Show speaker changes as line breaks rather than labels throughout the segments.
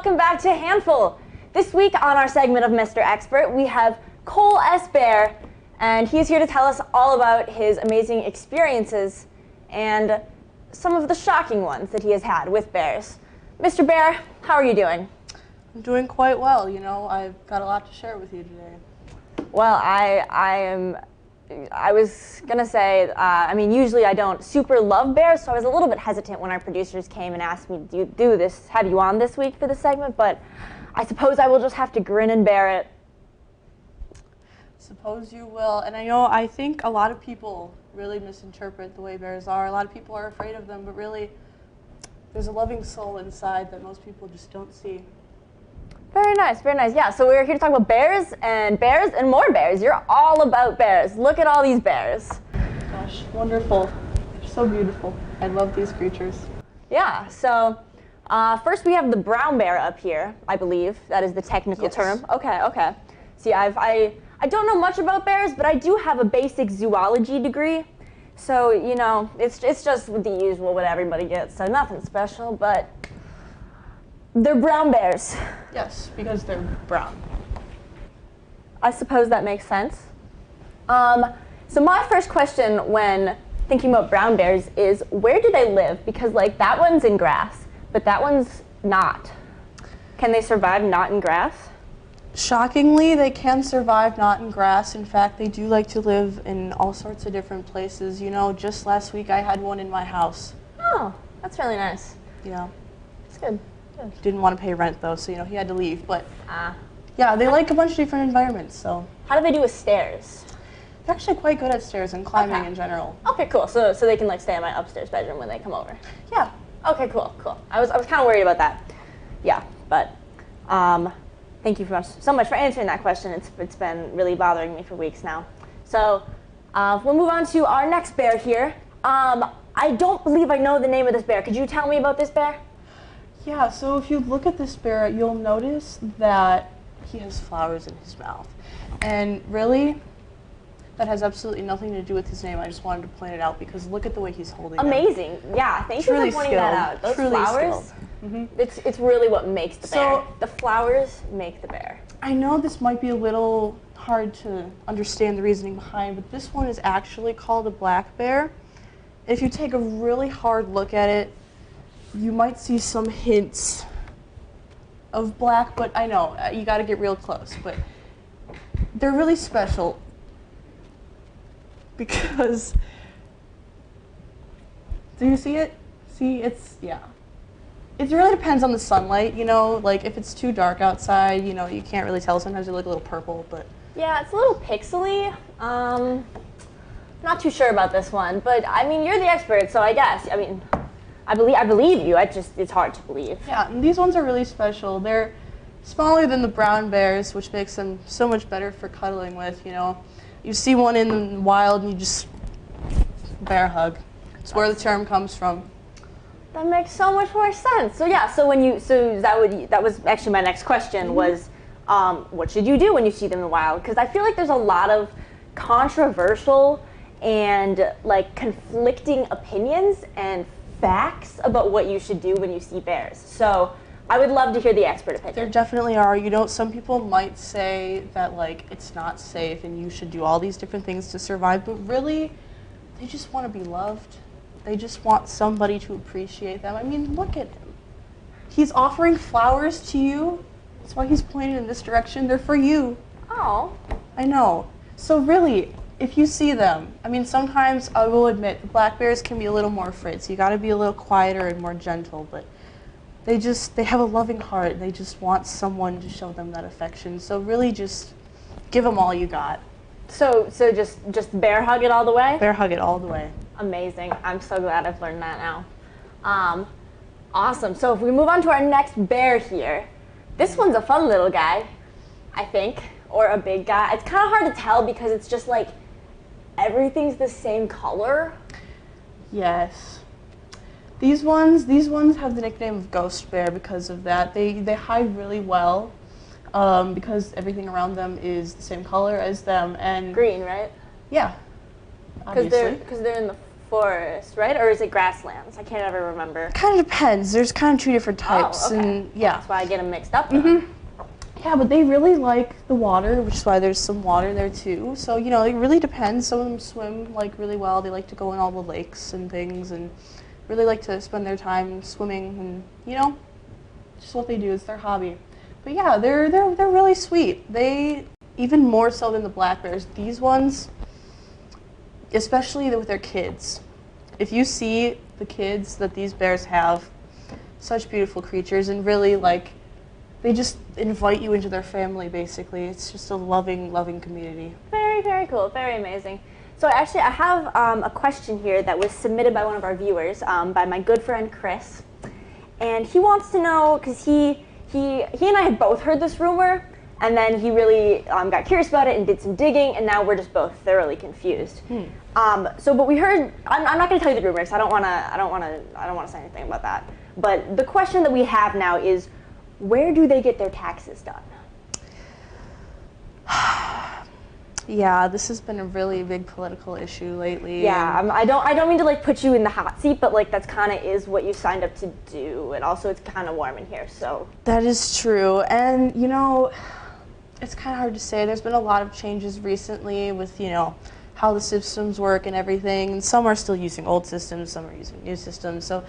welcome back to Handful. This week on our segment of Mr. Expert, we have Cole S. Bear, and he's here to tell us all about his amazing experiences and some of the shocking ones that he has had with bears. Mr. Bear, how are you doing?
I'm doing quite well. You know, I've got a lot to share with you today.
Well, I was gonna say, I mean, usually I don't super love bears, so I was a little bit hesitant when our producers came and asked me to do this, have you on this week for the segment, but I suppose I will just have to grin and bear it.
Suppose you will. And I think a lot of people really misinterpret the way bears are. A lot of people are afraid of them, but really, there's a loving soul inside that most people just don't see.
Very nice, very nice. Yeah, so we're here to talk about bears and more bears. You're all about bears. Look at all these bears.
Gosh, wonderful. They're so beautiful. I love these creatures.
Yeah, so first we have the brown bear up here, I believe. That is the technical term. Okay. See, I don't know much about bears, but I do have a basic zoology degree. So, you know, it's just the usual what everybody gets, so nothing special, but they're brown bears.
Yes, because they're brown.
I suppose that makes sense. So my first question when thinking about brown bears is, where do they live? Because, like, that one's in grass, but that one's not. Can they survive not in grass?
Shockingly, they can survive not in grass. In fact, they do like to live in all sorts of different places. You know, just last week I had one in my house.
Oh, that's really nice.
Yeah.
That's good.
Didn't want to pay rent though, so he had to leave. But yeah, they like a bunch of different environments. So
how do they do with stairs?
They're actually quite good at stairs and climbing in general.
Okay, cool. So they can like stay in my upstairs bedroom when they come over.
Yeah.
Okay, cool. I was kind of worried about that. Yeah, but thank you so much for answering that question. It's been really bothering me for weeks now. So we'll move on to our next bear here. I don't believe I know the name of this bear. Could you tell me about this bear?
Yeah, so if you look at this bear, you'll notice that he has flowers in his mouth. And really, that has absolutely nothing to do with his name. I just wanted to point it out because look at the way he's holding
Amazing.
them.
Yeah, thank you for pointing that out. Those flowers, it's really what makes the bear. The flowers make the bear.
I know this might be a little hard to understand the reasoning behind, but this one is actually called a black bear. If you take a really hard look at it, you might see some hints of black, but I know, you gotta get real close. But they're really special because, do you see it? See, yeah. It really depends on the sunlight, you know, like if it's too dark outside, you know, you can't really tell. Sometimes they look a little purple, but.
Yeah, it's a little pixely. Not too sure about this one, but I mean, you're the expert, so I guess, I mean, I believe you. It's hard to believe.
Yeah, and these ones are really special. They're smaller than the brown bears, which makes them so much better for cuddling with, you know. You see one in the wild and you just bear hug. It's where the term comes from.
That makes so much more sense. So yeah, that was actually my next question was, what should you do when you see them in the wild? Because I feel like there's a lot of controversial and like conflicting opinions and facts about what you should do when you see bears. So I would love to hear the expert opinion.
There definitely are. You know, some people might say that like it's not safe and you should do all these different things to survive, but really they just want to be loved. They just want somebody to appreciate them. I mean, look at him. He's offering flowers to you. That's why he's pointing in this direction. They're for you.
Oh.
I know. So really, if you see them, I mean, sometimes I will admit the black bears can be a little more afraid, so you got to be a little quieter and more gentle, but they have a loving heart. They just want someone to show them that affection. So really just give them all you got.
So just bear hug it all the way?
Bear hug it all the way.
Amazing. I'm so glad I've learned that now. Awesome. So if we move on to our next bear here, this one's a fun little guy, I think, or a big guy. It's kind of hard to tell because it's just like everything's the same color.
Yes. These ones have the nickname of ghost bear because of that. They hide really well because everything around them is the same color as them. And
green, right?
Yeah.
Because they're in the forest, right? Or is it grasslands? I can't ever remember.
Kind of depends. There's kind of two different types.
Oh, okay.
And yeah.
That's why I get them mixed up. Then.
Yeah, but they really like the water, which is why there's some water there too. So, you know, it really depends. Some of them swim like really well. They like to go in all the lakes and things and really like to spend their time swimming and, you know, just what they do. It's their hobby. But yeah, they're really sweet. They, even more so than the black bears, these ones, especially with their kids. If you see the kids that these bears have, such beautiful creatures, and really like, they just invite you into their family, basically. It's just a loving, loving community.
Very, very cool. Very amazing. So actually, I have a question here that was submitted by one of our viewers, by my good friend Chris. And he wants to know, because he and I had both heard this rumor, and then he really got curious about it and did some digging, and now we're just both thoroughly confused. But we heard, I'm not going to tell you the rumor, because I don't want to say anything about that. But the question that we have now is, where do they get their taxes done?
Yeah, this has been a really big political issue lately.
Yeah, I don't mean to like put you in the hot seat, but like that's kind of is what you signed up to do, and also it's kind of warm in here, so.
That is true, and you know, it's kind of hard to say. There's been a lot of changes recently with, you know, how the systems work and everything. Some are still using old systems, some are using new systems, so.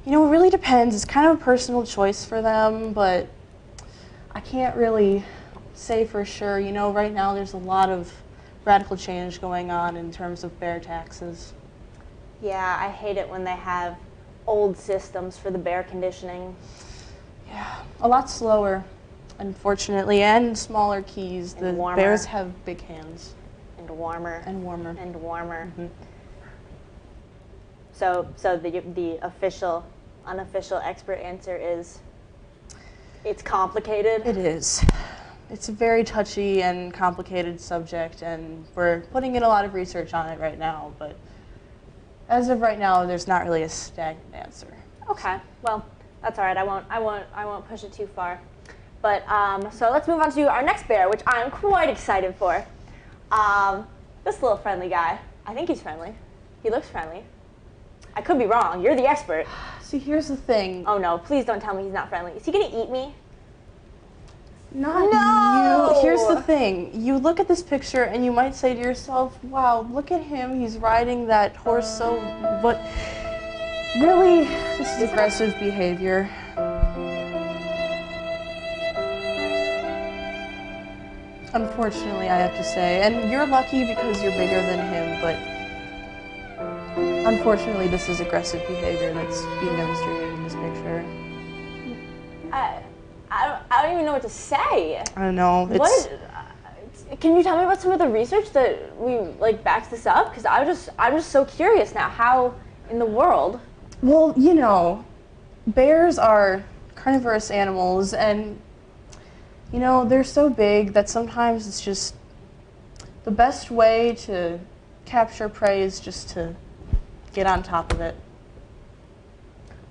You know, it really depends. It's kind of a personal choice for them, but I can't really say for sure. You know, right now there's a lot of radical change going on in terms of bear taxes.
Yeah, I hate it when they have old systems for the bear conditioning.
Yeah, a lot slower, unfortunately, and smaller keys.
And
the
warmer.
Bears have big hands.
And warmer.
And warmer.
And warmer.
Mm-hmm.
So the official, unofficial expert answer is, it's complicated.
It is. It's a very touchy and complicated subject, and we're putting in a lot of research on it right now, but as of right now, there's not really a stagnant answer.
Okay, well, that's all right. I won't push it too far. But so let's move on to our next bear, which I'm quite excited for. This little friendly guy. I think he's friendly. He looks friendly. I could be wrong. You're the expert.
See, here's the thing.
Oh no, please don't tell me he's not friendly. Is he gonna eat me?
Not
No!
you. Here's the thing. You look at this picture and you might say to yourself, wow, look at him. He's riding that horse so... But really, this is aggressive behavior. Unfortunately, I have to say. And you're lucky because you're bigger than him, but unfortunately, this is aggressive behavior that's being demonstrated in this picture.
I don't even know what to say.
I know.
Can you tell me about some of the research that backs this up? Because I'm just so curious now. How in the world?
Well, you know, bears are carnivorous animals, and you know they're so big that sometimes it's just the best way to capture prey is just to get on top of it.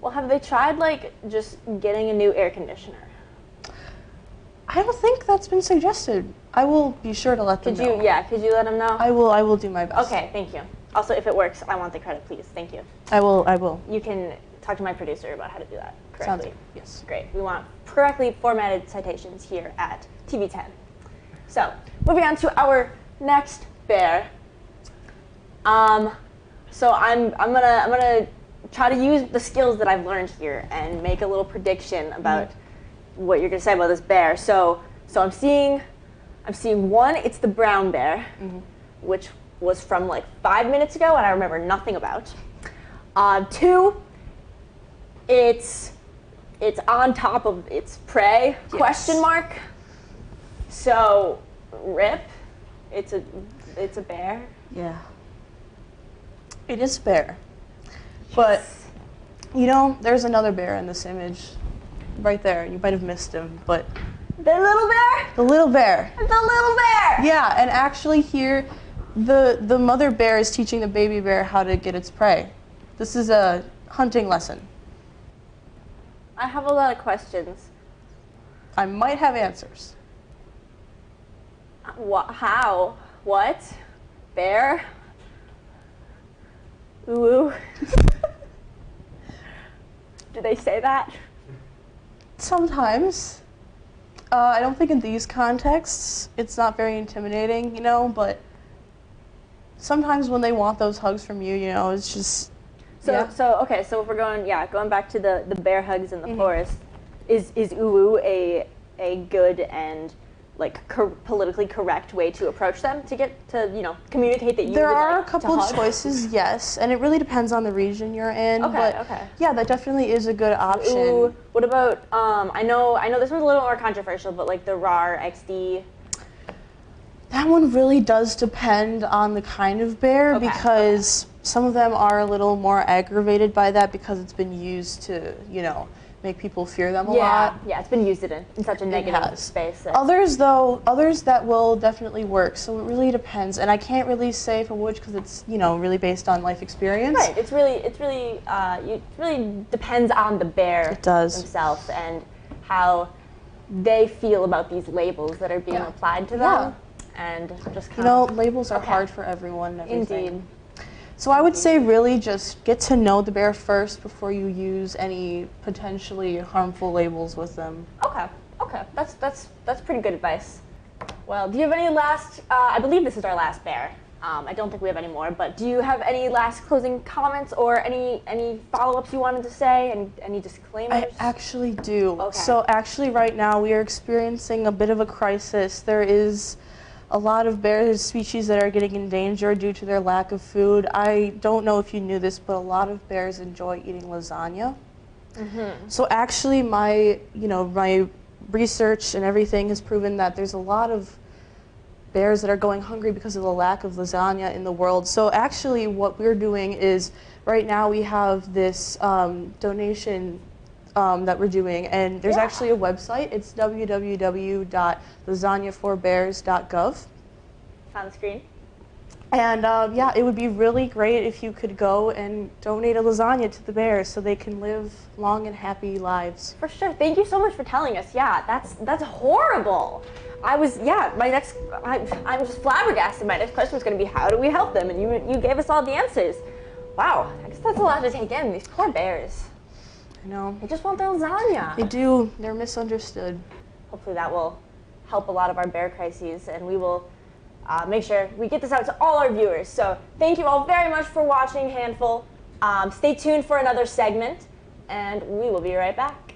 Well, have they tried just getting a new air conditioner?
I don't think that's been suggested. I will be sure to let them know.
Could you let them know?
I will do my best.
Okay, thank you. Also, if it works, I want the credit, please. Thank you.
I will.
You can talk to my producer about how to do that correctly.
Sounds good. Yes.
Great. We want correctly formatted citations here at TV10. So, moving on to our next bear. So I'm gonna try to use the skills that I've learned here and make a little prediction about what you're gonna say about this bear. So I'm seeing one. It's the brown bear, which was from 5 minutes ago, and I remember nothing about. 2, it's on top of its prey?
Yes.
Question mark. So rip. It's a bear.
Yeah. It is a bear. But, you know, there's another bear in this image. Right there. You might have missed him, but...
The little bear?
The little bear.
The little bear!
Yeah, and actually here, the mother bear is teaching the baby bear how to get its prey. This is a hunting lesson.
I have a lot of questions.
I might have answers.
How? What? Bear? Ooh. Do they say that?
Sometimes. I don't think in these contexts it's not very intimidating, you know, but sometimes when they want those hugs from you, you know, it's just.
Okay, so if we're going back to the bear hugs in the forest, is uwu a good and like politically correct way to approach them to get to, you know, communicate that you
There
would
are
like
a couple
to
of
hug?
choices, yes, and it really depends on the region you're in.
Okay,
but
okay.
Yeah, that definitely is a good option.
Ooh, what about I know this one's a little more controversial, but like the RAR XD.
That one really does depend on the kind of bear because some of them are a little more aggravated by that because it's been used to, you know, make people fear them a lot.
Yeah, it's been used in such a negative space.
Others that will definitely work. So it really depends, and I can't really say for which because it's, you know, really based on life experience.
Right. It really depends on the bear themselves and how they feel about these labels that are being applied to them. And just kind of,
labels are hard for everyone and everything.
Indeed.
So I would say really just get to know the bear first before you use any potentially harmful labels with them.
Okay. That's pretty good advice. Well, do you have any last, I believe this is our last bear. I don't think we have any more, but do you have any last closing comments or any follow-ups you wanted to say? Any disclaimers?
I actually do.
Okay.
So actually right now we are experiencing a bit of a crisis. There is a lot of bear species that are getting endangered due to their lack of food. I don't know if you knew this, but a lot of bears enjoy eating lasagna. So actually my research and everything has proven that there's a lot of bears that are going hungry because of the lack of lasagna in the world. So actually what we're doing is right now we have this donation that we're doing, and there's actually a website. It's www.lasagnaforbears.gov.
On the screen.
And it would be really great if you could go and donate a lasagna to the bears so they can live long and happy lives.
For sure. Thank you so much for telling us. Yeah, that's horrible. I'm just flabbergasted. My next question was going to be, how do we help them? And you gave us all the answers. Wow, I guess that's a lot to take in. These poor bears.
I know.
They just want their lasagna.
They do. They're misunderstood.
Hopefully that will help a lot of our bear crises, and we will make sure we get this out to all our viewers. So thank you all very much for watching Handful. Stay tuned for another segment, and we will be right back.